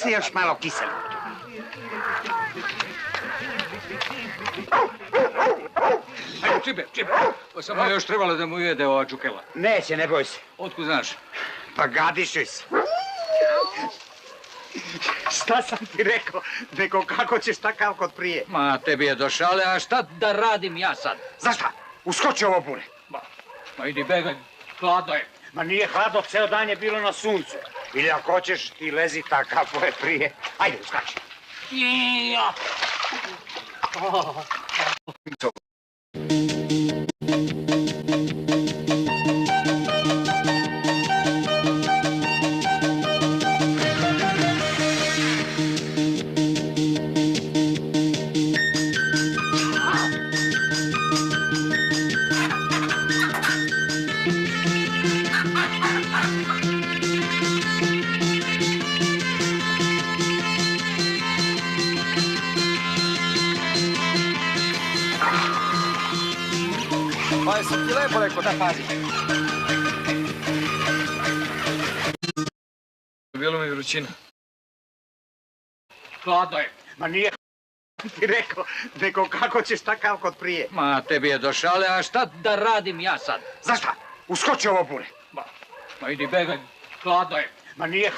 se još malo kiselo. Ajde, Čibe. Pa samo još trebalo da mu jede ova čukela. Neće, ne boj se. Otkud znaš? Pa gadišuj se. Šta sam ti rekao, kako ćeš takav kod prije? Ma, tebi je do šale, a šta da radim ja sad? Zašta? Uskoči ovo bure. Ma idi begaj, hladno je. Ma nije hladno, ceo dan je bilo na suncu. Ili ako hoćeš, ti lezi takav koje prije. Ajde, uskači. Ja. Pa sam ti lepo rekao da pazi. Bilo mi vrućina. Hladno je. Ma nije ti rekao, kako ćeš takav kod prije? Ma, tebi je do šale, a šta da radim ja sad? Zašta? Uskoči ovo bure. Ma idi begaj, hladno je. Ma nije